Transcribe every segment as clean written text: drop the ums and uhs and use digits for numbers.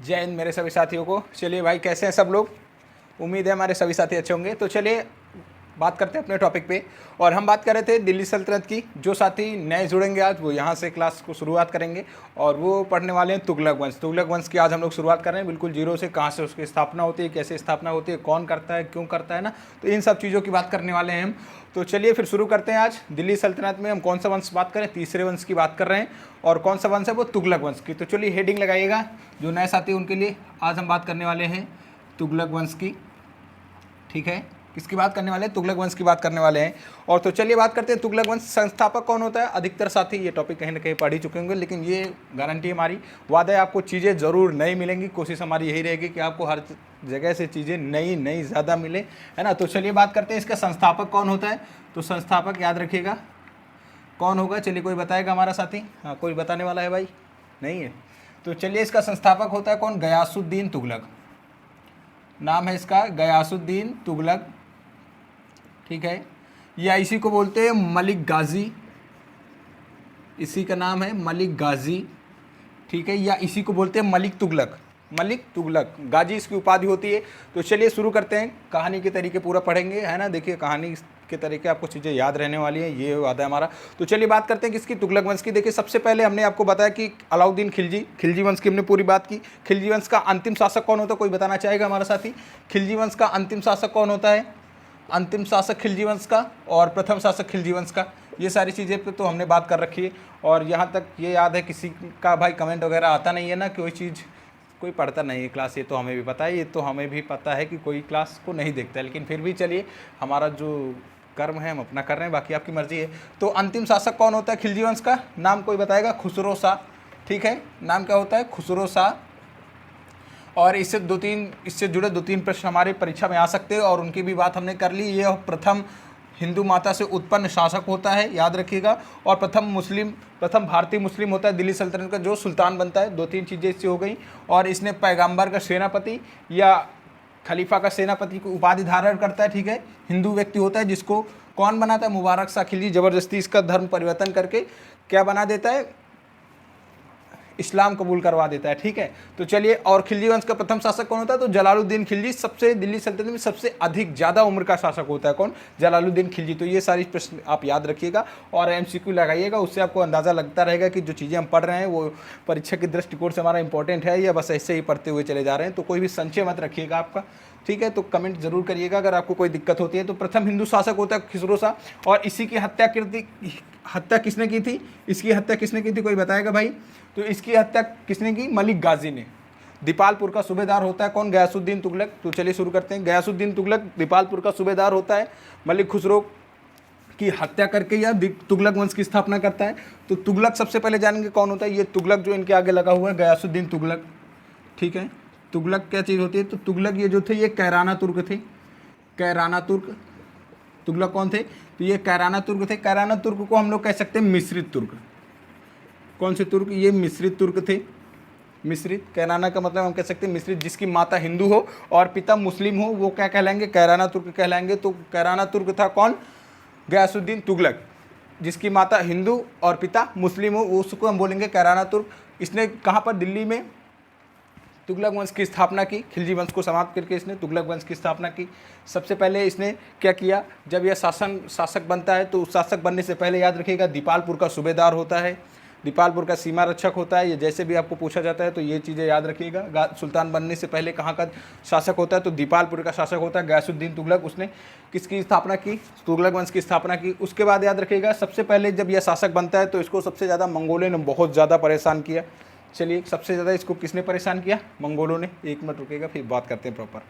जय हिंद मेरे सभी साथियों को। चलिए भाई, कैसे हैं सब लोग? उम्मीद है हमारे सभी साथी अच्छे होंगे। तो चलिए बात करते हैं अपने टॉपिक पे। और हम बात कर रहे थे दिल्ली सल्तनत की। जो साथी नए जुड़ेंगे आज वो यहाँ से क्लास को शुरुआत करेंगे और वो पढ़ने वाले हैं तुगलक वंश। तुगलक वंश की आज हम लोग शुरुआत कर रहे हैं बिल्कुल जीरो से। कहाँ से उसकी स्थापना होती है, कैसे स्थापना होती है, कौन करता है, क्यों करता है ना, तो इन सब चीज़ों की बात करने वाले हैं हम। तो चलिए फिर शुरू करते हैं। आज दिल्ली सल्तनत में हम कौन सा वंश बात करें? तीसरे वंश की बात कर रहे हैं। और कौन सा वंश है? वो तुगलक वंश की। तो चलिए हेडिंग लगाइएगा जो नए साथी उनके लिए। आज हम बात करने वाले हैं तुगलक वंश की। ठीक है, किसकी बात करने वाले हैं? तुगलक वंश की बात करने वाले हैं। और तो चलिए बात करते हैं तुगलक वंश संस्थापक कौन होता है। अधिकतर साथी ये टॉपिक कहीं ना कहीं पढ़ ही चुके होंगे, लेकिन ये गारंटी हमारी, वादा है आपको चीज़ें ज़रूर नई मिलेंगी। कोशिश हमारी यही रहेगी कि आपको हर जगह से चीज़ें नई नई ज़्यादा मिले, है ना। तो चलिए बात करते हैं इसका संस्थापक कौन होता है। तो संस्थापक याद रखिएगा कौन होगा। चलिए कोई बताएगा हमारा साथी? हाँ, कोई बताने वाला है भाई? नहीं है। तो चलिए इसका संस्थापक होता है कौन? गयासुद्दीन तुगलक। नाम है इसका गयासुद्दीन तुगलक। ठीक है, या इसी को बोलते हैं मलिक गाजी। इसी का नाम है मलिक गाजी। ठीक है, या इसी को बोलते हैं मलिक तुगलक। मलिक तुगलक, गाजी इसकी उपाधि होती है। तो चलिए शुरू करते हैं। कहानी के तरीके पूरा पढ़ेंगे, है ना। देखिए कहानी के तरीके आपको चीज़ें याद रहने वाली है, ये वादा है हमारा। तो चलिए बात करते हैं किसकी? तुगलक वंश की। देखिए सबसे पहले हमने आपको बताया कि अलाउद्दीन खिलजी वंश की हमने पूरी बात की। खिलजी वंश का अंतिम शासक कौन होता है? कोई बताना चाहेगा हमारा साथी? खिलजी वंश का अंतिम शासक कौन होता है? अंतिम शासक खिलजी वंश का और प्रथम शासक खिलजी वंश का, ये सारी चीज़ें पे तो हमने बात कर रखी है। और यहाँ तक ये याद है, किसी का भाई कमेंट वगैरह आता नहीं है ना, कोई चीज़ कोई पढ़ता नहीं है क्लास, ये तो हमें भी पता है। ये तो हमें भी पता है कि कोई क्लास को नहीं देखता है, लेकिन फिर भी चलिए हमारा जो कर्म है हम अपना कर रहे हैं, बाकी आपकी मर्जी है। तो अंतिम शासक कौन होता है खिलजी वंश का? नाम कोई बताएगा? खुसरो शाह। ठीक है, नाम क्या होता है? खुसरो शाह। और इससे जुड़े दो तीन प्रश्न हमारे परीक्षा में आ सकते हैं और उनकी भी बात हमने कर ली। ये प्रथम हिंदू माता से उत्पन्न शासक होता है, याद रखिएगा। और प्रथम भारतीय मुस्लिम होता है दिल्ली सल्तनत का, जो सुल्तान बनता है। दो तीन चीज़ें इससे हो गई। और इसने पैगंबर का सेनापति या खलीफा का सेनापति को उपाधि धारण करता है। ठीक है, हिंदू व्यक्ति होता है जिसको कौन बनाता है? मुबारक शाह खिलजी। ज़बरदस्ती इसका धर्म परिवर्तन करके क्या बना देता है? इस्लाम कबूल करवा देता है। ठीक है, तो चलिए। और खिलजी वंश का प्रथम शासक कौन होता है? तो जलालुद्दीन खिलजी। सबसे दिल्ली सल्तनत में सबसे अधिक ज़्यादा उम्र का शासक होता है कौन? जलालुद्दीन खिलजी। तो ये सारी प्रश्न आप याद रखिएगा और एमसीक्यू लगाइएगा, उससे आपको अंदाज़ा लगता रहेगा कि जो चीज़ें हम पढ़ रहे हैं वो परीक्षा के दृष्टिकोण से हमारा इंपॉर्टेंट है या बस ऐसे ही पढ़ते हुए चले जा रहे हैं। तो कोई भी संशय मत रखिएगा आपका। ठीक है, तो कमेंट जरूर करिएगा अगर आपको कोई दिक्कत होती है। तो प्रथम हिंदू शासक होता है खुसरो शाह। और इसी की हत्या किसने की थी? इसकी हत्या किसने की थी? कोई बताएगा भाई? तो इसकी हत्या किसने की? मलिक गाजी ने। दीपालपुर का सूबेदार होता है कौन? गयासुद्दीन तुगलक। तो चलिए शुरू करते हैं। गयासुद्दीन तुगलक दीपालपुर का सूबेदार होता है। मलिक खुसरो की हत्या करके यह तुगलक वंश की स्थापना करता है। तो तुगलक सबसे पहले जानेंगे कौन होता है। ये तुगलक जो इनके आगे लगा हुआ है, गयासुद्दीन तुगलक। ठीक है, तुगलक क्या चीज़ होती है? तो तुगलक ये जो थे ये कैराना तुर्क थे। कैराना तुर्क। तुगलक कौन थे? तो ये कैराना तुर्क थे। कैराना तुर्क को हम लोग कह सकते हैं मिश्रित तुर्क। कौन से तुर्क? ये मिश्रित तुर्क थे। मिश्रित, कैराना का मतलब हम कह सकते हैं मिश्रित। जिसकी माता हिंदू हो और पिता मुस्लिम हो वो क्या कहलाएंगे? कैराना तुर्क कहलाएंगे। तो कैराना तुर्क था कौन? गयासुद्दीन तुगलक। जिसकी माता हिंदू और पिता मुस्लिम हो उसको हम बोलेंगे कैराना तुर्क। इसने कहाँ पर? दिल्ली में तुगलक वंश की स्थापना की। खिलजी वंश को समाप्त करके इसने तुगलक वंश की स्थापना की। सबसे पहले इसने क्या किया? जब यह शासक बनता है तो उस शासक बनने से पहले याद रखिएगा दीपालपुर का सूबेदार होता है, दीपालपुर का सीमा रक्षक होता है। ये जैसे भी आपको पूछा जाता है तो ये चीज़ें याद रखिएगा। सुल्तान बनने से पहले कहाँ का शासक होता है? तो दीपालपुर का शासक होता है गयासुद्दीन तुगलक। उसने किसकी स्थापना की? तुगलक वंश की स्थापना की। उसके बाद याद रखिएगा सबसे पहले जब यह शासक बनता है तो इसको सबसे ज़्यादा मंगोलों ने बहुत ज़्यादा परेशान किया। चलिए, सबसे ज़्यादा इसको किसने परेशान किया? मंगोलों ने। एक मिनट रुकेगा फिर बात करते हैं प्रॉपर।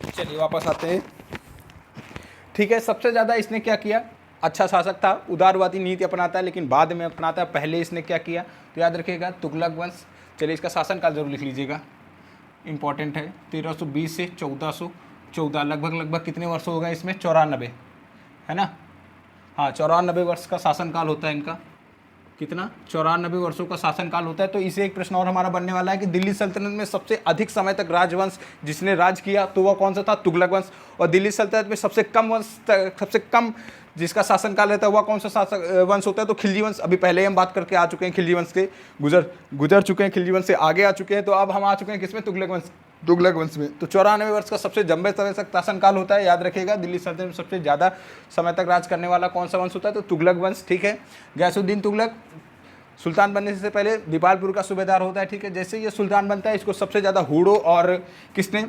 चलिए वापस आते हैं। ठीक है, सबसे ज़्यादा इसने क्या किया? अच्छा शासक था, उदारवादी नीति अपनाता है लेकिन बाद में अपनाता है। पहले इसने क्या किया? तो याद रखिएगा तुगलक वंश। चलिए इसका शासनकाल जरूर लिख लीजिएगा, इंपॉर्टेंट है। 1320 से 1414, लगभग कितने वर्ष हो गए इसमें? 94, है ना। हाँ, 94 वर्ष का शासनकाल होता है इनका। कितना 94 वर्षों का शासनकाल होता है। तो इसे एक प्रश्न और हमारा बनने वाला है कि दिल्ली सल्तनत में सबसे अधिक समय तक राजवंश जिसने राज किया तो वह कौन सा था, तुगलक वंश। और दिल्ली सल्तनत में सबसे कम जिसका शासनकाल रहता है वह कौन सा शासक वंश होता है, तो खिलजी वंश। अभी पहले ही हम बात करके आ चुके हैं खिलजी वंश के, गुजर चुके हैं, खिलजी वंश से आगे आ चुके हैं। तो अब हम आ चुके हैं किसमें, तुगलक वंश में। तो 94 वर्ष का सबसे लंबे समय तक शासनकाल होता है। याद रखिएगा दिल्ली सल्तनत में सबसे ज़्यादा समय तक राज करने वाला कौन सा वंश होता है, तो तुगलक वंश। ठीक है, गयासुद्दीन तुगलक सुल्तान बनने से पहले दीपालपुर का सूबेदार होता है। ठीक है, जैसे ये सुल्तान बनता है इसको सबसे ज़्यादा हूड़ों और किसने,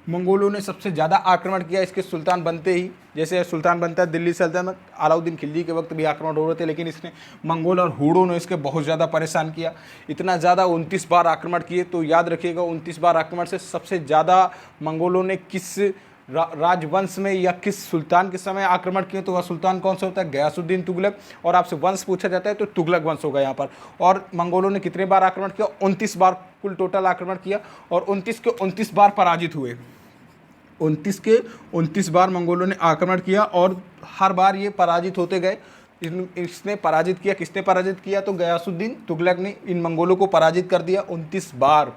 मंगोलों ने सबसे ज़्यादा आक्रमण किया इसके सुल्तान बनते ही। जैसे सुल्तान बनता है दिल्ली सल्तनत, अलाउद्दीन खिलजी के वक्त भी आक्रमण हो रहे थे, लेकिन इसने मंगोल और हूड़ों ने इसके बहुत ज़्यादा परेशान किया। इतना ज़्यादा 29 बार आक्रमण किए। तो याद रखिएगा 29 बार आक्रमण से सबसे ज़्यादा मंगोलों ने किस राजवंश में या किस सुल्तान के समय आक्रमण किए, तो वह सुल्तान कौन सा होता है, गयासुद्दीन तुगलक। और आपसे वंश पूछा जाता है तो तुगलक वंश होगा यहाँ पर। और मंगोलों ने कितने बार आक्रमण किया, 29 बार कुल टोटल आक्रमण किया और 29 के 29 बार पराजित हुए। 29 के 29 बार मंगोलों ने आक्रमण किया और हर बार ये पराजित होते गए। इसने पराजित किया, किसने पराजित किया, तो गयासुद्दीन तुगलक ने इन मंगोलों को पराजित कर दिया 29 बार।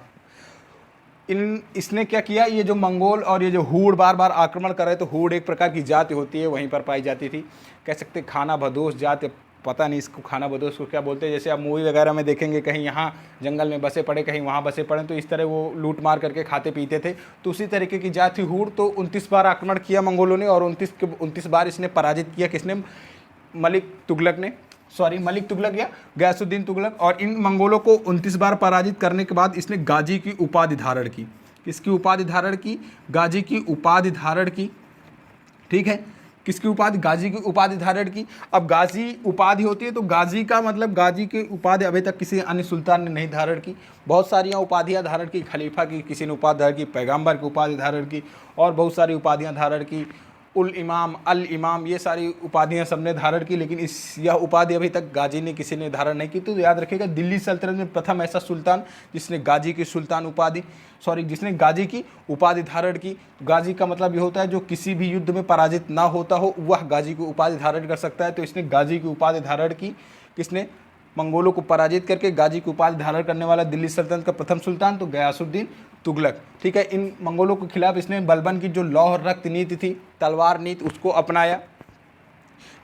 इसने क्या किया, ये जो मंगोल और ये जो हूड़ बार बार आक्रमण कर रहे, तो हूड़ एक प्रकार की जाति होती है, वहीं पर पाई जाती थी, कह सकते खाना बदोश जाति, पता नहीं इसको खाना बदोश को क्या बोलते हैं। जैसे आप मूवी वगैरह में देखेंगे कहीं यहाँ जंगल में बसे पड़े, कहीं वहाँ बसे पड़े, तो इस तरह वो लूट मार करके खाते पीते थे। तो उसी तरीके की जाति हूड़। तो 29 बार आक्रमण किया मंगोलों ने और 29 बार इसने पराजित किया, किसने, मलिक तुगलक या गयासुद्दीन तुगलक। और इन मंगोलों को 29 बार पराजित करने के बाद इसने गाजी की उपाधि धारण की। किसकी उपाधि धारण की, गाजी की उपाधि धारण की। ठीक है, किसकी उपाधि, गाजी की उपाधि धारण की। अब गाजी उपाधि होती है तो गाजी का मतलब, गाजी की उपाधि अभी तक किसी अन्य सुल्तान ने नहीं धारण की। बहुत सारी उपाधियां धारण की, खलीफा की किसी ने उपाधि धारण की, पैगंबर की उपाधि धारण की और बहुत सारी उपाधियां धारण की, उल इमाम, अल इमाम, ये सारी उपाधियां सबने धारण की। लेकिन यह उपाधि अभी तक गाजी ने किसी ने धारण नहीं की। तो याद रखिएगा दिल्ली सल्तनत में प्रथम ऐसा सुल्तान जिसने गाजी की उपाधि धारण की। गाजी का मतलब ये होता है जो किसी भी युद्ध में पराजित ना होता हो, वह गाजी की उपाधि धारण कर सकता है। तो इसने गाजी की उपाधि धारण की, किसने, मंगोलों को पराजित करके गाजी की उपाधि धारण करने वाला दिल्ली सल्तनत का प्रथम सुल्तान तो गयासुद्दीन तुगलक। ठीक है, इन मंगोलों के खिलाफ इसने बलबन की जो लौह रक्त नीति थी, तलवार नीति, उसको अपनाया।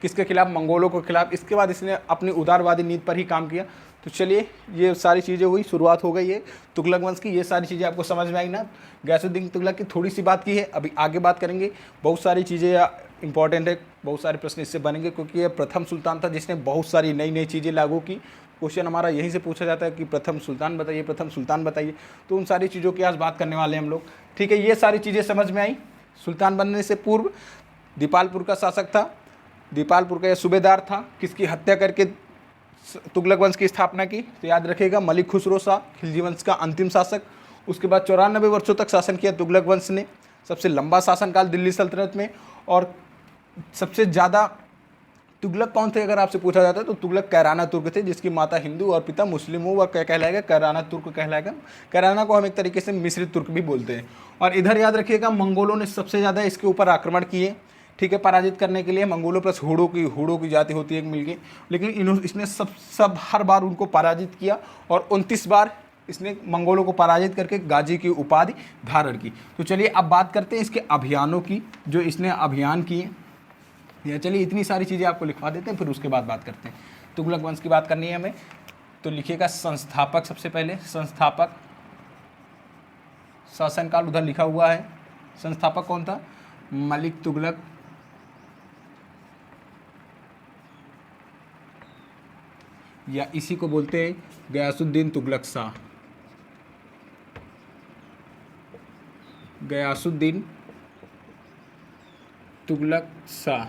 किसके खिलाफ, मंगोलों के खिलाफ। इसके बाद इसने अपनी उदारवादी नीति पर ही काम किया। तो चलिए ये सारी चीज़ें हुई, शुरुआत हो गई है तुगलक वंश की। ये सारी चीज़ें आपको समझ में आई ना। गयासुद्दीन तुगलक की थोड़ी सी बात की है, अभी आगे बात करेंगे। बहुत सारी चीज़ें इंपॉर्टेंट है, बहुत सारे प्रश्न इससे बनेंगे क्योंकि ये प्रथम सुल्तान था जिसने बहुत सारी नई नई चीज़ें लागू की। क्वेश्चन हमारा यहीं से पूछा जाता है कि प्रथम सुल्तान बताइए। तो उन सारी चीज़ों की आज बात करने वाले हैं हम लोग। ठीक है, ये सारी चीज़ें समझ में आई। सुल्तान बनने से पूर्व दीपालपुर का शासक था, दीपालपुर का यह सूबेदार था, किसकी हत्या करके तुगलक वंश की स्थापना की, तो याद रखिएगा मलिक खुसरो शाह, खिलजी वंश का अंतिम शासक। उसके बाद 94 वर्षों तक शासन किया तुगलक वंश ने, सबसे लंबा शासनकाल दिल्ली सल्तनत में। और सबसे ज़्यादा तुगलक कौन थे अगर आपसे पूछा जाता है तो तुगलक कैराना तुर्क थे, जिसकी माता हिंदू और पिता मुस्लिम हो, वह क्या कहलाएगा, कैराना तुर्क कहलाएगा। कैराना को हम एक तरीके से मिश्रित तुर्क भी बोलते हैं। और इधर याद रखिएगा मंगोलों ने सबसे ज़्यादा इसके ऊपर आक्रमण किए। ठीक है, पराजित करने के लिए मंगोलों प्लस हूड़ों की जाति होती है एक मिलके, लेकिन इसने सब हर बार उनको पराजित किया और 29 बार इसने मंगोलों को पराजित करके गाजी की उपाधि धारण की। तो चलिए अब बात करते हैं इसके अभियानों की, जो इसने अभियान किए। या चलिए इतनी सारी चीज़ें आपको लिखवा देते हैं, फिर उसके बाद बात करते हैं। तुगलक वंश की बात करनी है हमें, तो लिखिएगा संस्थापक। सबसे पहले संस्थापक, शासनकाल उधर लिखा हुआ है। संस्थापक कौन था, मलिक तुगलक। या इसी को बोलते हैं गयासुद्दीन तुगलक शाह, गयासुद्दीन तुगलक शाह।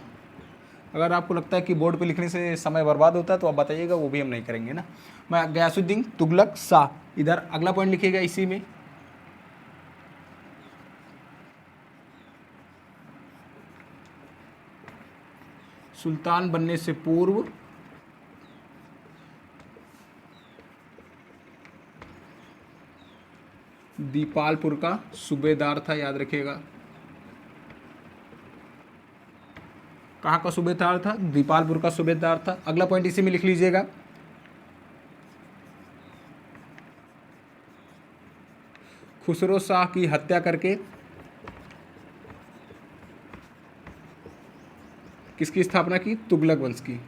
अगर आपको लगता है कि बोर्ड पे लिखने से समय बर्बाद होता है तो आप बताइएगा, वो भी हम नहीं करेंगे ना। मैं गयासुद्दीन तुगलक शाह, इधर अगला पॉइंट लिखिएगा इसी में, सुल्तान बनने से पूर्व दीपालपुर का सूबेदार था। याद रखिएगा, कहाँ का सूबेदार था? दीपालपुर का सूबेदार था। अगला पॉइंट इसी में लिख लीजिएगा। खुसरो शाह की हत्या करके किसकी स्थापना की? तुगलक वंश की।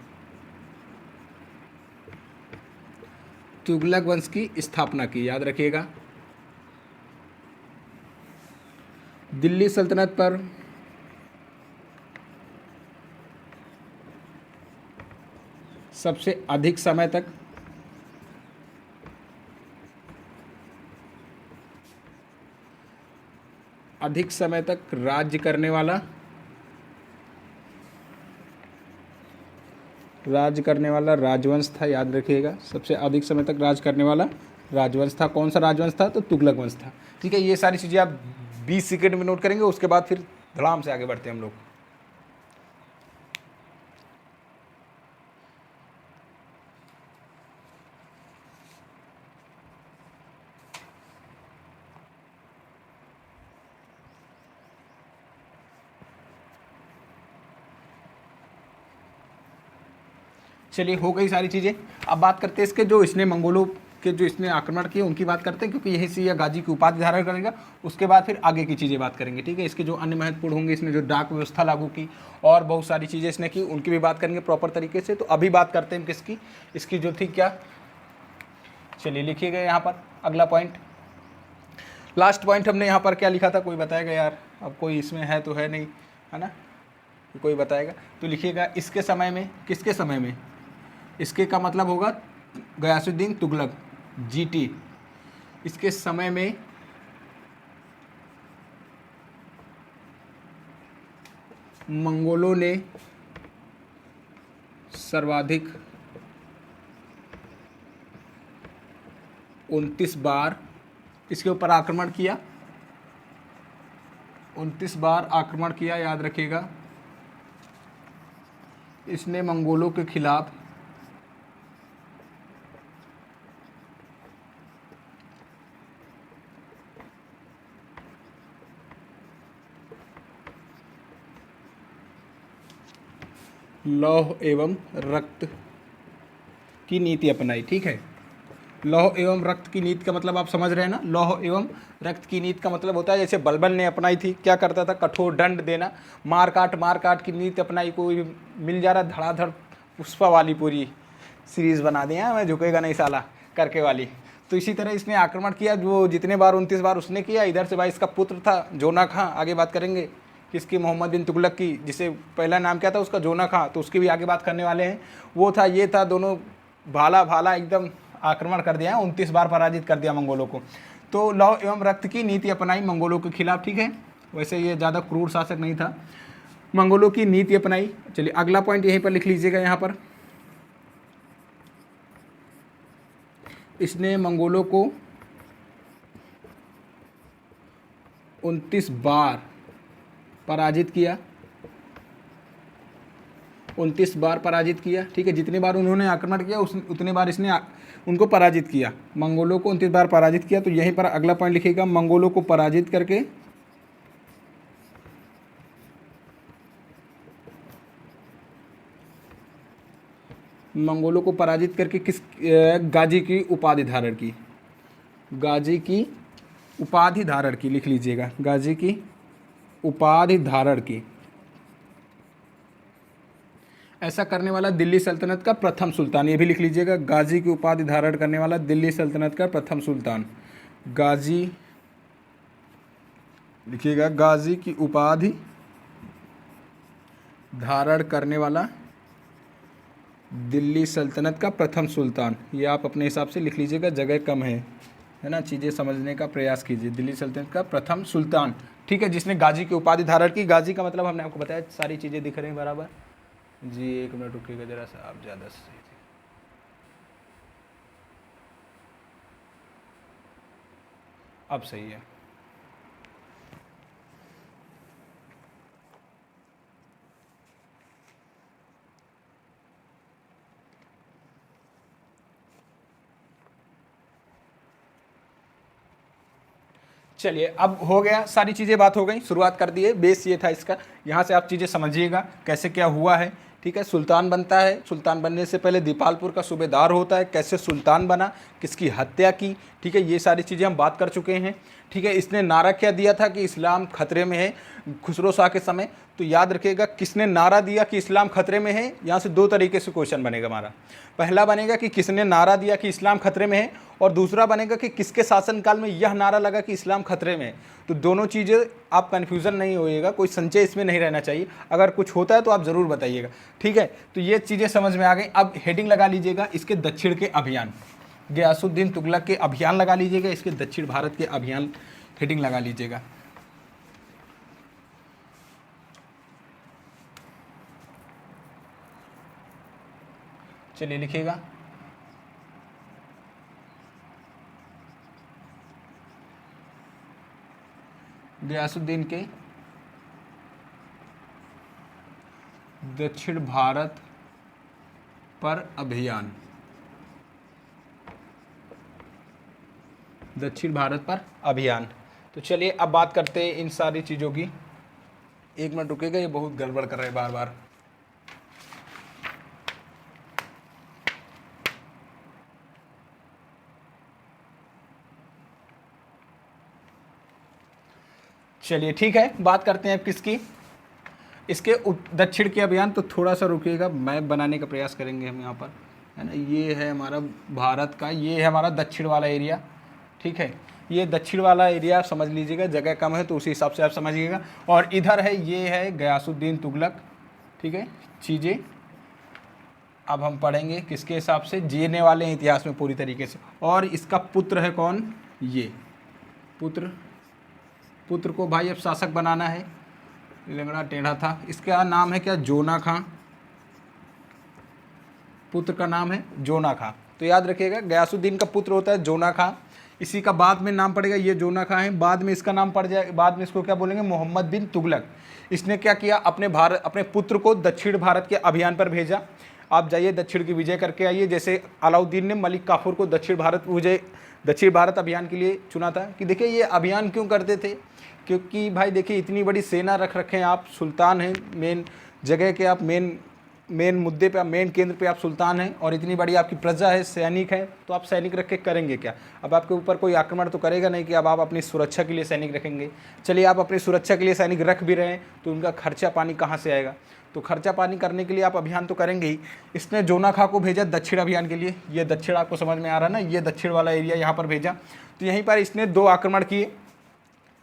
तुगलक वंश की स्थापना की, याद रखिएगा। दिल्ली सल्तनत पर सबसे अधिक समय तक राज्य करने वाला राजवंश था, याद रखिएगा। सबसे अधिक समय तक राज करने वाला राजवंश था। कौन सा राजवंश था? तो तुगलक वंश था। ठीक है, ये सारी चीज़ें आप 20 सेकेंड में नोट करेंगे, उसके बाद फिर धड़ाम से आगे बढ़ते हैं हम लोग। चलिए, हो गई सारी चीज़ें। अब बात करते हैं इसके जो इसने मंगोलों के जो इसने आक्रमण किए उनकी बात करते हैं, क्योंकि यही से यह गाजी की उपाधि धारण करेगा। उसके बाद फिर आगे की चीज़ें बात करेंगे। ठीक है, इसके जो अन्य महत्वपूर्ण होंगे, इसने जो डाक व्यवस्था लागू की और बहुत सारी चीज़ें इसने की, उनकी भी बात करेंगे प्रॉपर तरीके से। तो अभी बात करते हैं किसकी, इसकी जो थी क्या, चलिए लिखिएगा यहाँ पर अगला पॉइंट। लास्ट पॉइंट हमने यहाँ पर क्या लिखा था, कोई बताएगा यार? अब कोई इसमें है तो है नहीं, है ना, कोई बताएगा तो लिखिएगा। इसके समय में, किसके समय में? इसके का मतलब होगा गयासुद्दीन तुगलक, जीटी। इसके समय में मंगोलों ने सर्वाधिक 29 बार इसके ऊपर आक्रमण किया। 29 बार आक्रमण किया, याद रखिएगा। इसने मंगोलों के खिलाफ लौह एवं रक्त की नीति अपनाई। ठीक है, लौह एवं रक्त की नीति का मतलब आप समझ रहे हैं ना। लौह एवं रक्त की नीति का मतलब होता है, जैसे बलबन ने अपनाई थी, क्या करता था? कठोर दंड देना। मार काट की नीति अपनाई। कोई मिल जा रहा धड़ाधड़, पुष्पा वाली पूरी सीरीज बना दिया, मैं झुकेगा नहीं साला करके वाली। तो इसी तरह इसने आक्रमण किया, जो जितने बार 29 बार उसने किया। इधर से भाई इसका पुत्र था जोना खां, आगे बात करेंगे किसकी, मोहम्मद बिन तुगलक की, जिसे पहला नाम क्या था उसका, जोना खां। तो उसकी भी आगे बात करने वाले हैं। वो था, ये था, दोनों भाला भाला एकदम आक्रमण कर दिया, 29 बार पराजित कर दिया मंगोलों को। तो लौह एवं रक्त की नीति अपनाई मंगोलों के खिलाफ। ठीक है, वैसे ये ज़्यादा क्रूर शासक नहीं था, मंगोलों की नीति अपनाई। चलिए अगला पॉइंट यहीं पर लिख लीजिएगा। यहाँ पर इसने मंगोलों को 29 बार पराजित किया। 29 बार पराजित किया। ठीक है, जितने बार उन्होंने आक्रमण किया उतने बार इसने उनको पराजित किया। मंगोलों को 29 बार पराजित किया। तो यहीं पर अगला पॉइंट लिखिएगा, मंगोलों को पराजित करके किस गाजी की उपाधि धारण की। गाजी की उपाधि धारण की, लिख लीजिएगा, गाजी की उपाधि धारण की। ऐसा करने वाला दिल्ली सल्तनत का प्रथम सुल्तान, ये भी लिख लीजिएगा। गाजी की उपाधि धारण करने वाला दिल्ली सल्तनत का प्रथम सुल्तान। गाजी लिखिएगा, गाजी की उपाधि धारण करने वाला दिल्ली सल्तनत का प्रथम सुल्तान। ये आप अपने हिसाब से लिख लीजिएगा, जगह कम है ना, चीज़ें समझने का प्रयास कीजिए। दिल्ली सल्तनत का प्रथम सुल्तान। ठीक है, जिसने गाजी की उपाधि धारण की। गाजी का मतलब हमने आपको बताया, सारी चीज़ें दिख रही हैं बराबर जी। एक मिनट रुकिएगा जरा सा, आप ज़्यादा सही थे। अब सही है। चलिए अब हो गया, सारी चीज़ें बात हो गई, शुरुआत कर दी है, बेस ये था इसका। यहाँ से आप चीज़ें समझिएगा कैसे क्या हुआ है। ठीक है, सुल्तान बनता है, सुल्तान बनने से पहले दीपालपुर का सूबेदार होता है, कैसे सुल्तान बना, किसकी हत्या की। ठीक है, ये सारी चीज़ें हम बात कर चुके हैं। ठीक है, इसने नारा क्या दिया था कि इस्लाम खतरे में है खुसरो शाह के समय। तो याद रखिएगा किसने नारा दिया कि इस्लाम खतरे में है। यहाँ से दो तरीके से क्वेश्चन बनेगा हमारा। पहला बनेगा कि किसने नारा दिया कि इस्लाम खतरे में है, और दूसरा बनेगा कि किसके शासनकाल में यह नारा लगा कि इस्लाम खतरे में है। तो दोनों चीज़ें आप कन्फ्यूज़न नहीं होइएगा, कोई संचय इसमें नहीं रहना चाहिए। अगर कुछ होता है तो आप ज़रूर बताइएगा। ठीक है, तो ये चीज़ें समझ में आ गई। अब हेडिंग लगा लीजिएगा इसके दक्षिण के अभियान, गयासुद्दीन तुगलक के अभियान लगा लीजिएगा, इसके दक्षिण भारत के अभियान हेडिंग लगा लीजिएगा। चलिए लिखिएगा, गयासुद्दीन के दक्षिण भारत पर अभियान, दक्षिण भारत पर अभियान। तो चलिए अब बात करते हैं इन सारी चीज़ों की। एक मिनट रुकेगा, ये बहुत गड़बड़ कर रहे हैं बार बार। चलिए ठीक है, बात करते हैं अब किसकी, इसके दक्षिण के अभियान। तो थोड़ा सा रुकिएगा, मैप बनाने का प्रयास करेंगे हम यहाँ पर, है ना। ये है हमारा भारत का, ये है हमारा दक्षिण वाला एरिया। ठीक है, ये दक्षिण वाला एरिया समझ लीजिएगा, जगह कम है तो उसी हिसाब से आप समझिएगा। और इधर है, ये है गयासुद्दीन तुगलक। ठीक है, चीज़ें अब हम पढ़ेंगे किसके हिसाब से, जीने वाले हैं इतिहास में पूरी तरीके से। और इसका पुत्र है कौन, ये पुत्र को भाई अब शासक बनाना है, लंगड़ा टेढ़ा था। इसका नाम है क्या, जोना खां। पुत्र का नाम है जोना खां। तो याद रखिएगा गयासुद्दीन का पुत्र होता है जोना खां, इसी का बाद में नाम पड़ेगा, ये जोना खां है, बाद में इसका नाम पड़ जाए, बाद में इसको क्या बोलेंगे, मोहम्मद बिन तुगलक। इसने क्या किया, अपने पुत्र को दक्षिण भारत के अभियान पर भेजा। आप जाइए दक्षिण की विजय करके आइए, जैसे अलाउद्दीन ने मलिक काफूर को दक्षिण भारत अभियान के लिए चुना था। कि देखिए ये अभियान क्यों करते थे, क्योंकि भाई देखिए इतनी बड़ी सेना रख रखे हैं आप, सुल्तान हैं, मेन जगह के आप, मेन मुद्दे पे, मेन केंद्र पे आप सुल्तान हैं, और इतनी बड़ी आपकी प्रजा है, सैनिक है, तो आप सैनिक रख के करेंगे क्या। अब आपके ऊपर कोई आक्रमण तो करेगा नहीं कि अब आप अपनी सुरक्षा के लिए सैनिक रखेंगे। चलिए आप अपनी सुरक्षा के लिए सैनिक रख भी रहे हैं तो उनका खर्चा पानी कहाँ से आएगा, तो खर्चा पानी करने के लिए आप अभियान तो करेंगे ही। इसने जोना खां को भेजा दक्षिण अभियान के लिए, ये दक्षिण आपको समझ में आ रहा है ना, ये दक्षिण वाला एरिया यहाँ पर भेजा। तो यहीं पर इसने 2 आक्रमण किए।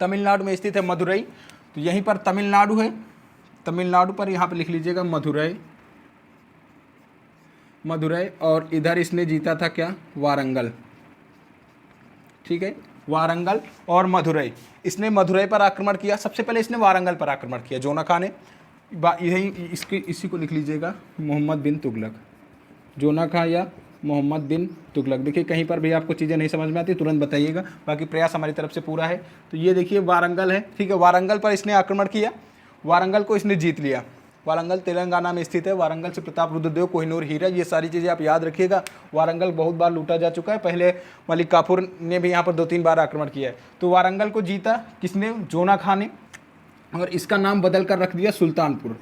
तमिलनाडु में स्थित है मदुरई, तो यहीं पर तमिलनाडु है, तमिलनाडु पर यहाँ पर लिख लीजिएगा मदुरई, और इधर इसने जीता था क्या, वारंगल। ठीक है, वारंगल और मदुरई, इसने मदुरई पर आक्रमण किया। सबसे पहले इसने वारंगल पर आक्रमण किया जोना खां ने। यही इसी को लिख लीजिएगा, मोहम्मद बिन तुगलक, जोना खां या मोहम्मद बिन तुगलक। देखिए कहीं पर भी आपको चीज़ें नहीं समझ में आती तुरंत बताइएगा, बाकी प्रयास हमारी तरफ से पूरा है। तो ये देखिए वारंगल है, ठीक है, वारंगल पर इसने आक्रमण किया, वारंगल को इसने जीत लिया। वारंगल तेलंगाना में स्थित है, वारंगल से प्रताप रुद्रदेव, कोहिनूर हीरा, ये सारी चीज़ें आप याद रखिएगा। वारंगल बहुत बार लूटा जा चुका है, पहले मलिक काफूर ने भी यहाँ पर 2-3 बार आक्रमण किया है। तो वारंगल को जीता किसने, जोना खां ने, और इसका नाम बदल कर रख दिया सुल्तानपुर।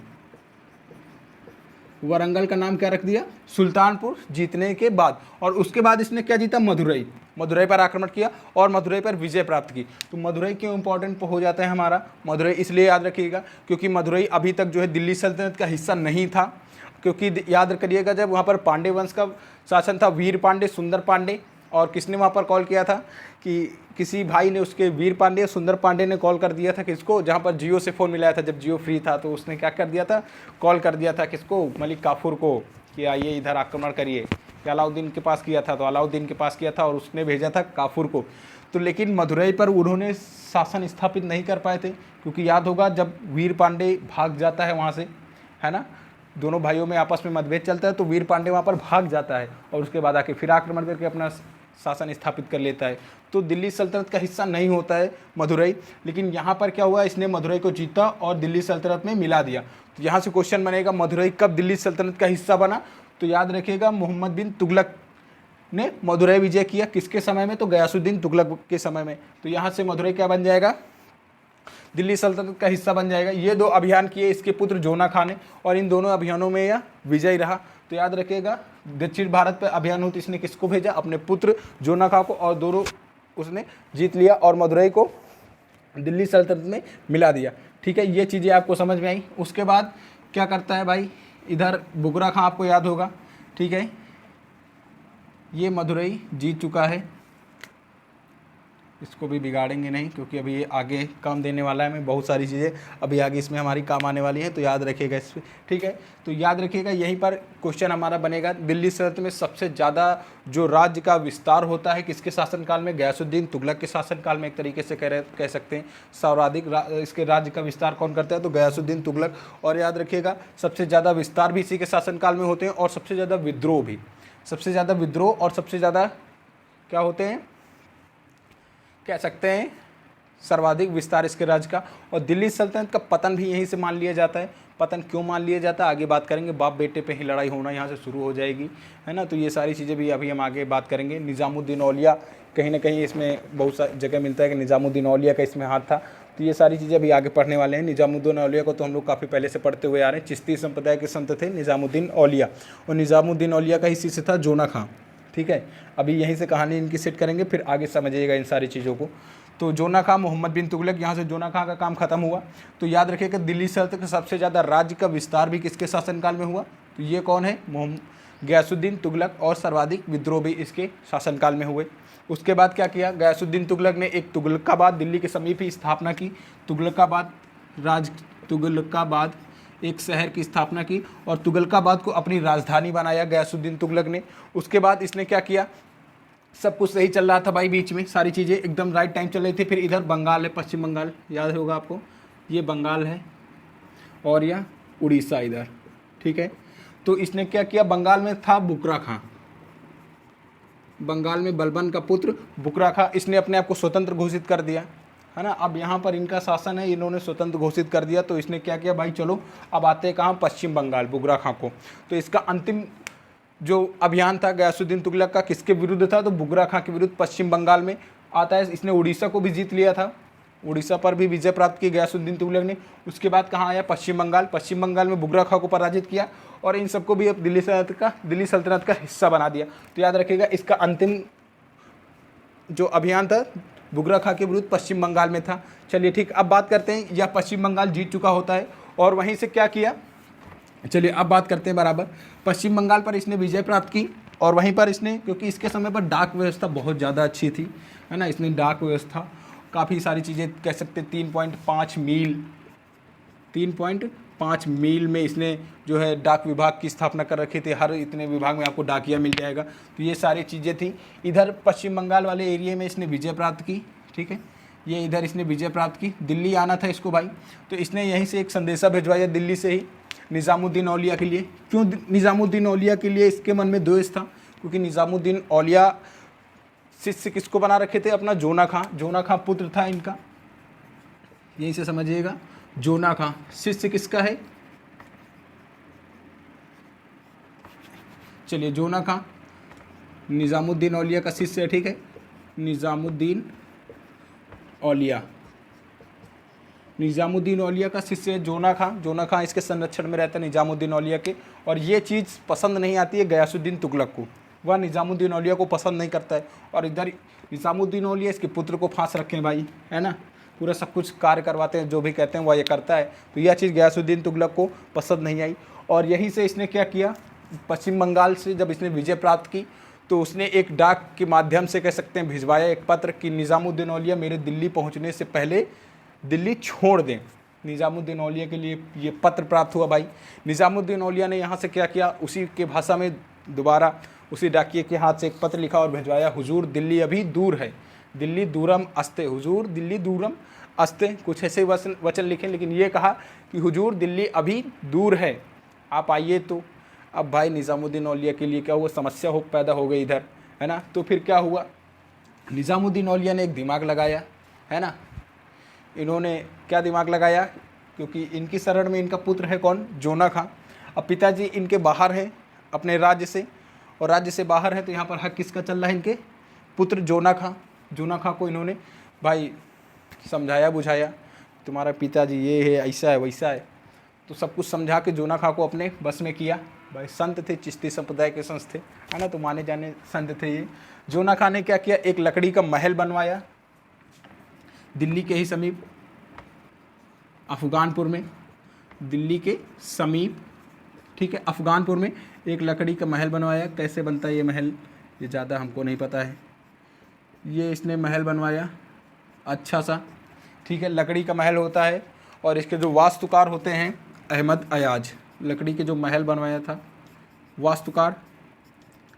वारंगल का नाम क्या रख दिया, सुल्तानपुर, जीतने के बाद। और उसके बाद इसने क्या जीता, मदुरई पर आक्रमण किया और मदुरई पर विजय प्राप्त की। तो मदुरई क्यों इंपॉर्टेंट हो जाता है हमारा, मदुरई इसलिए याद रखिएगा क्योंकि मदुरई अभी तक जो है दिल्ली सल्तनत का हिस्सा नहीं था। क्योंकि याद करिएगा जब वहाँ पर पांडे वंश का शासन था, वीर पांडे, सुंदर पांडे, और किसने वहाँ पर कॉल किया था कि किसी भाई ने उसके वीर पांडे, सुंदर पांडे ने कॉल कर दिया था किसको, जहाँ पर जियो से फ़ोन मिलाया था, जब जियो फ्री था तो उसने क्या कर दिया था, कॉल कर दिया था किसको, मलिक काफूर को, कि आइए इधर आक्रमण करिए। कि अलाउद्दीन के पास किया था, तो अलाउद्दीन के पास किया था और उसने भेजा था काफूर को। तो लेकिन मदुरई पर उन्होंने शासन स्थापित नहीं कर पाए थे, क्योंकि याद होगा जब वीर पांडे भाग जाता है वहाँ से, है ना, दोनों भाइयों में आपस में मतभेद चलता है, तो वीर पांडे वहाँ पर भाग जाता है और उसके बाद आके फिर आक्रमण करके अपना शासन स्थापित कर लेता है। तो दिल्ली सल्तनत का हिस्सा नहीं होता है मदुरई, लेकिन यहाँ पर क्या हुआ, इसने मदुरई को जीता और दिल्ली सल्तनत में मिला दिया। तो यहाँ से क्वेश्चन बनेगा, मदुरई कब दिल्ली सल्तनत का हिस्सा बना, तो याद रखिएगा मोहम्मद बिन तुगलक ने मदुरई विजय किया। किसके समय में? तो गयासुद्दीन तुगलक के समय में। तो यहाँ से मदुरई क्या बन जाएगा? दिल्ली सल्तनत का हिस्सा बन जाएगा। ये 2 अभियान किए इसके पुत्र जोना खां ने, और इन दोनों अभियानों में यह विजयी रहा। तो याद रखिएगा, दक्षिण भारत पर अभियान होते इसने किसको भेजा? अपने पुत्र जोना खां को, और दोनों उसने जीत लिया और मदुरई को दिल्ली सल्तनत में मिला दिया। ठीक है, ये चीज़ें आपको समझ में आई। उसके बाद क्या करता है भाई, इधर बुगरा खां आपको याद होगा। ठीक है, ये मदुरई जीत चुका है, इसको भी बिगाड़ेंगे नहीं क्योंकि अभी ये आगे काम देने वाला है हमें, बहुत सारी चीज़ें अभी आगे इसमें हमारी काम आने वाली हैं, तो याद रखिएगा इस पर। ठीक है, तो याद रखिएगा यहीं पर क्वेश्चन हमारा बनेगा। दिल्ली सल्तनत में सबसे ज़्यादा जो राज्य का विस्तार होता है किसके शासनकाल में? गयासुद्दीन तुगलक के शासनकाल में। एक तरीके से कह सकते हैं सर्वाधिक इसके राज्य का विस्तार कौन करता है? तो गयासुद्दीन तुगलक। और याद रखिएगा सबसे ज़्यादा विस्तार भी इसी के शासनकाल में होते हैं, और सबसे ज़्यादा विद्रोह भी, सबसे ज़्यादा विद्रोह और सबसे ज़्यादा क्या होते हैं, कह सकते हैं सर्वाधिक विस्तार इसके राज्य का। और दिल्ली सल्तनत का पतन भी यहीं से मान लिया जाता है। पतन क्यों मान लिया जाता है आगे बात करेंगे, बाप बेटे पे ही लड़ाई होना यहाँ से शुरू हो जाएगी, है ना। तो ये सारी चीज़ें भी अभी हम आगे बात करेंगे। निज़ामुद्दीन औलिया कहीं ना कहीं इसमें बहुत सारी जगह मिलता है कि निज़ामुद्दीन औलिया का इसमें हाथ था। तो ये सारी चीज़ें अभी आगे पढ़ने वाले हैं। निज़ामुद्दीन औलिया को तो हम लोग काफ़ी पहले से पढ़ते हुए आ रहे हैं। चिश्ती संप्रदाय के संत थे निज़ामुद्दीन औलिया, और निज़ामुद्दीन औलिया का ही शिष्य था जोना खां। ठीक है, अभी यहीं से कहानी इनकी सेट करेंगे, फिर आगे समझिएगा इन सारी चीज़ों को। तो जोना खां, मोहम्मद बिन तुगलक, यहाँ से जोना खां का काम खत्म हुआ। तो याद रखिएगा दिल्ली सल्तनत का सबसे ज़्यादा राज्य का विस्तार भी किसके शासनकाल में हुआ? तो ये कौन है? गयासुद्दीन तुगलक। और सर्वाधिक विद्रोह भी इसके शासनकाल में हुए। उसके बाद क्या किया? गयासुद्दीन तुगलक ने एक तुगलकाबाद दिल्ली के समीप ही स्थापना की। तुगलकाबाद एक शहर की स्थापना की, और तुगलकाबाद को अपनी राजधानी बनाया गयासुद्दीन तुगलक ने। उसके बाद इसने क्या किया? सब कुछ सही चल रहा था भाई, बीच में सारी चीज़ें एकदम राइट टाइम चल रही थी। फिर इधर बंगाल है, पश्चिम बंगाल याद होगा आपको, ये बंगाल है और यह उड़ीसा इधर। ठीक है, तो इसने क्या किया? बंगाल में था बुकरा खां, बंगाल में बलबन का पुत्र बुकरा खां, इसने अपने आप को स्वतंत्र घोषित कर दिया, है ना। अब यहाँ पर इनका शासन है, इन्होंने स्वतंत्र घोषित कर दिया। तो इसने क्या किया भाई, चलो अब आते हैं कहाँ? पश्चिम बंगाल, बुगरा खां को। तो इसका अंतिम जो अभियान था गयासुद्दीन तुगलक का किसके विरुद्ध था? तो बुगरा खां के विरुद्ध, पश्चिम बंगाल में आता है। इसने उड़ीसा को भी जीत लिया था, उड़ीसा पर भी विजय प्राप्त की गयासुद्दीन तुगलक ने। उसके बाद कहाँ आया? पश्चिम बंगाल। पश्चिम बंगाल में बुगरा खां को पराजित किया, और इन सबको भी अब दिल्ली सल्तनत का हिस्सा बना दिया। तो याद रखिएगा इसका अंतिम जो अभियान था बुगरा खां के विरुद्ध पश्चिम बंगाल में था। चलिए ठीक, अब बात करते हैं, यह पश्चिम बंगाल जीत चुका होता है, और वहीं से क्या किया? चलिए अब बात करते हैं बराबर। पश्चिम बंगाल पर इसने विजय प्राप्त की, और वहीं पर इसने, क्योंकि इसके समय पर डाक व्यवस्था बहुत ज़्यादा अच्छी थी, है ना, इसने डाक व्यवस्था काफ़ी सारी चीज़ें कह सकते 3.5 मील में इसने जो है डाक विभाग की स्थापना कर रखी थी। हर इतने विभाग में आपको डाकिया मिल जाएगा। तो ये सारी चीज़ें थी। इधर पश्चिम बंगाल वाले एरिया में इसने विजय प्राप्त की। ठीक है, ये इधर इसने विजय प्राप्त की। दिल्ली आना था इसको भाई, तो इसने यहीं से एक संदेशा भिजवाया दिल्ली से ही निज़ामुद्दीन औलिया के लिए। क्यों निज़ामुद्दीन औलिया के लिए? इसके मन में द्वेष था, क्योंकि निज़ामुद्दीन औलिया शिष्य किसको बना रखे थे? अपना जोना खां। जोना खां पुत्र था इनका, यहीं से समझिएगा। जोना खां शिष्य किसका है? चलिए, जोना खां निज़ामुद्दीन औलिया का शिष्य है। ठीक है, निज़ामुद्दीन औलिया का शिष्य है जोना खां। जोना खां इसके संरक्षण में रहता है निज़ामुद्दीन औलिया के। और ये चीज़ पसंद नहीं आती है गयासुद्दीन तुगलक को, वह निज़ामुद्दीन औलिया को पसंद नहीं करता है। और इधर निज़ामुद्दीन औलिया इसके पुत्र को फांस रखे हैं भाई, है ना, पूरा सब कुछ कार्य करवाते हैं, जो भी कहते हैं वह ये करता है। तो यह चीज़ गयासुद्दीन तुगलक को पसंद नहीं आई, और यहीं से इसने क्या किया? पश्चिम बंगाल से जब इसने विजय प्राप्त की, तो उसने एक डाक के माध्यम से कह सकते हैं भिजवाया एक पत्र कि निज़ामुद्दीन औलिया मेरे दिल्ली पहुँचने से पहले दिल्ली छोड़ दें। निज़ामुद्दीन औलिया के लिए ये पत्र प्राप्त हुआ भाई। निज़ामुद्दीन औलिया ने यहाँ से क्या किया? उसी के भाषा में दोबारा उसी डाकिए के हाथ से एक पत्र लिखा और भिजवाया, हुजूर दिल्ली अभी दूर है, दिल्ली दूरम अस्ते, हुजूर दिल्ली दूरम अस्ते, कुछ ऐसे वचन लिखे, लेकिन ये कहा कि हुजूर दिल्ली अभी दूर है, आप आइए। तो अब भाई निज़ामुद्दीन औलिया के लिए क्या हुआ? समस्या पैदा हो गई इधर, है ना। तो फिर क्या हुआ? निज़ामुद्दीन औलिया ने एक दिमाग लगाया, है ना। इन्होंने क्या दिमाग लगाया? क्योंकि इनकी शरण में इनका पुत्र है कौन? जोना खां। अब पिताजी इनके बाहर हैं अपने राज्य से, और राज्य से बाहर है, तो यहाँ पर हक किसका चल रहा है? इनके पुत्र जोना खां। जोना खां को इन्होंने भाई समझाया बुझाया, तुम्हारा पिताजी ये है, ऐसा है, वैसा है, तो सब कुछ समझा के जोना खां को अपने बस में किया। भाई संत थे, चिश्ती संप्रदाय के संत थे, है ना, तो माने जाने संत थे ये। जोना खां ने क्या किया? एक लकड़ी का महल बनवाया दिल्ली के ही समीप, अफगानपुर में, दिल्ली के समीप, ठीक है, अफगानपुर में एक लकड़ी का महल बनवाया। कैसे बनता है ये महल, ये ज़्यादा हमको नहीं पता है। ये इसने महल बनवाया अच्छा सा, ठीक है, लकड़ी का महल होता है। और इसके जो वास्तुकार होते हैं अहमद अयाज, लकड़ी के जो महल बनवाया था, वास्तुकार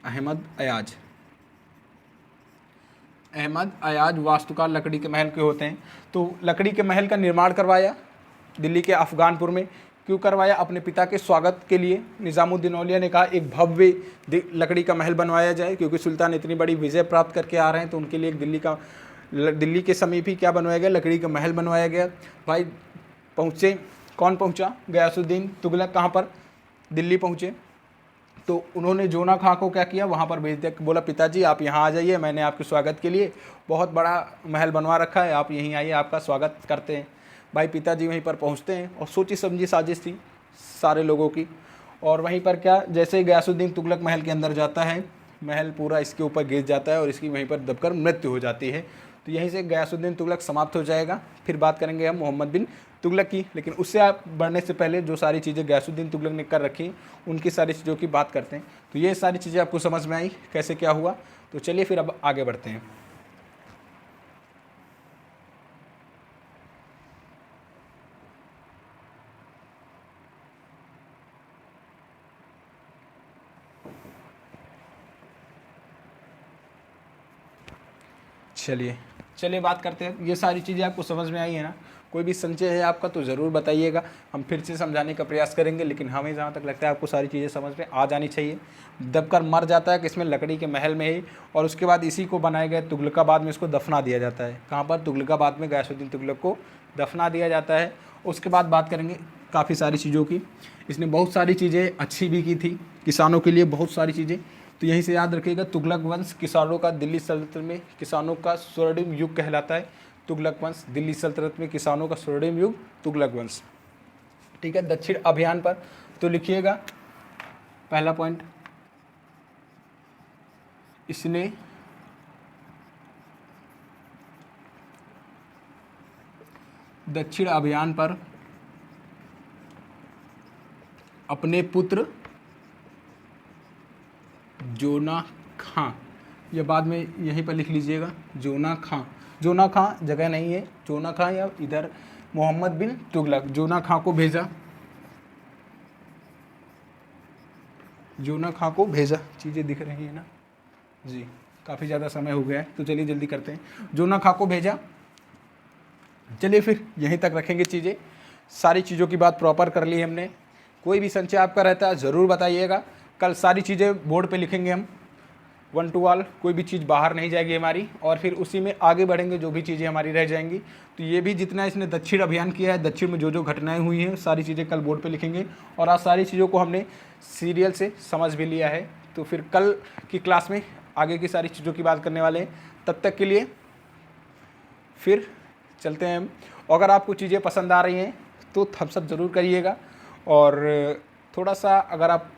अहमद अयाज। अहमद अयाज वास्तुकार लकड़ी के महल के होते हैं। तो लकड़ी के महल का निर्माण करवाया दिल्ली के अफगानपुर में। क्यों करवाया? अपने पिता के स्वागत के लिए। निज़ामुद्दीन औलिया ने कहा एक भव्य लकड़ी का महल बनवाया जाए, क्योंकि सुल्तान इतनी बड़ी विजय प्राप्त करके आ रहे हैं, तो उनके लिए एक दिल्ली के समीप ही क्या बनवाया गया? लकड़ी का महल बनवाया गया। भाई पहुँचे, कौन पहुँचा? गयासुद्दीन तुगलक। कहाँ पर? दिल्ली पहुँचे। तो उन्होंने जोना खां को क्या किया? वहाँ पर भेज दिया, बोला पिताजी आप यहाँ आ जाइए, मैंने आपके स्वागत के लिए बहुत बड़ा महल बनवा रखा है, आप यहीं आइए, आपका स्वागत करते हैं। भाई पिताजी वहीं पर पहुंचते हैं, और सोची समझी साजिश थी सारे लोगों की। और वहीं पर क्या, जैसे ही गयासुद्दीन तुगलक महल के अंदर जाता है, महल पूरा इसके ऊपर गिर जाता है और इसकी वहीं पर दबकर मृत्यु हो जाती है। तो यहीं से गयासुद्दीन तुगलक समाप्त हो जाएगा। फिर बात करेंगे हम मोहम्मद बिन तुगलक की, लेकिन उससे आप बढ़ने से पहले जो सारी चीज़ें गयासुद्दीन तुगलक ने कर रखी, उनकी सारी चीज़ों की बात करते हैं। तो ये सारी चीज़ें आपको समझ में आई कैसे क्या हुआ। तो चलिए फिर अब आगे बढ़ते हैं। चलिए बात करते हैं। ये सारी चीज़ें आपको समझ में आई है ना? कोई भी संशय है आपका तो ज़रूर बताइएगा, हम फिर से समझाने का प्रयास करेंगे। लेकिन हमें जहाँ तक लगता है आपको सारी चीज़ें समझ में आ जानी चाहिए। दबकर मर जाता है किसमें? लकड़ी के महल में ही। और उसके बाद इसी को बनाए गए तुगलकाबाद में इसको दफना दिया जाता है। कहाँ पर? तुगलकाबाद में गयासुद्दीन तुगलक को दफना दिया जाता है। उसके बाद बात करेंगे काफ़ी सारी चीज़ों की। इसने बहुत सारी चीज़ें अच्छी भी की थी किसानों के लिए, बहुत सारी चीज़ें। तो यहीं से याद रखिएगा, तुगलक वंश किसानों का दिल्ली सल्तनत में किसानों का स्वर्णिम युग कहलाता है। तुगलक वंश दिल्ली सल्तनत में किसानों का स्वर्णिम युग तुगलक वंश, ठीक है। दक्षिण अभियान पर तो लिखिएगा पहला पॉइंट, इसने दक्षिण अभियान पर अपने पुत्र जोना खां, ये बाद में यहीं पर लिख लीजिएगा, जोना खां। जोना खां जगह नहीं है, जोना खां या इधर मोहम्मद बिन तुगलक, जोना खां को भेजा, जोना खां को भेजा। चीज़ें दिख रही हैं ना जी, काफ़ी ज़्यादा समय हो गया है, तो चलिए जल्दी करते हैं। जोना खां को भेजा। चलिए फिर यहीं तक रखेंगे चीज़ें। सारी चीज़ों की बात प्रॉपर कर ली हमने। कोई भी संशय आपका रहता है ज़रूर बताइएगा। कल सारी चीज़ें बोर्ड पे लिखेंगे हम, 1 to all, कोई भी चीज़ बाहर नहीं जाएगी हमारी। और फिर उसी में आगे बढ़ेंगे, जो भी चीज़ें हमारी रह जाएंगी। तो ये भी जितना इसने दक्षिण अभियान किया है, दक्षिण में जो जो घटनाएं हुई हैं, सारी चीज़ें कल बोर्ड पे लिखेंगे। और आज सारी चीज़ों को हमने सीरियल से समझ भी लिया है। तो फिर कल की क्लास में आगे की सारी चीज़ों की बात करने वाले हैं। तब तक के लिए फिर चलते हैं हम। अगर आपको चीज़ें पसंद आ रही हैं तो थम्स अप ज़रूर करिएगा। और थोड़ा सा अगर आप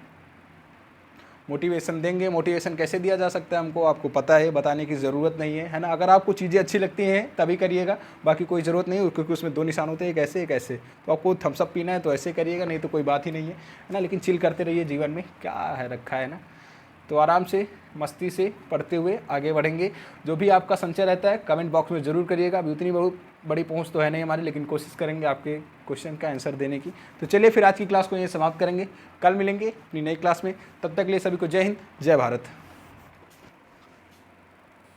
मोटिवेशन देंगे, मोटिवेशन कैसे दिया जा सकता है हमको आपको पता है, बताने की ज़रूरत नहीं है, है ना। अगर आपको चीज़ें अच्छी लगती हैं तभी करिएगा, बाकी कोई ज़रूरत नहीं है, क्योंकि उसमें 2 निशान होते हैं, एक ऐसे एक ऐसे। तो आपको थम्स अप पीना है तो ऐसे करिएगा, नहीं तो कोई बात ही नहीं है ना। लेकिन चिल करते रहिए, जीवन में क्या है रखा है ना। तो आराम से मस्ती से पढ़ते हुए आगे बढ़ेंगे। जो भी आपका संशय रहता है कमेंट बॉक्स में ज़रूर करिएगा। अभी उतनी बहुत बड़ी पहुंच तो है नहीं हमारी, लेकिन कोशिश करेंगे आपके क्वेश्चन का आंसर देने की। तो चलिए फिर आज की क्लास को यहीं समाप्त करेंगे, कल मिलेंगे अपनी नई क्लास में। तब तक के लिए सभी को जय हिंद, जय भारत।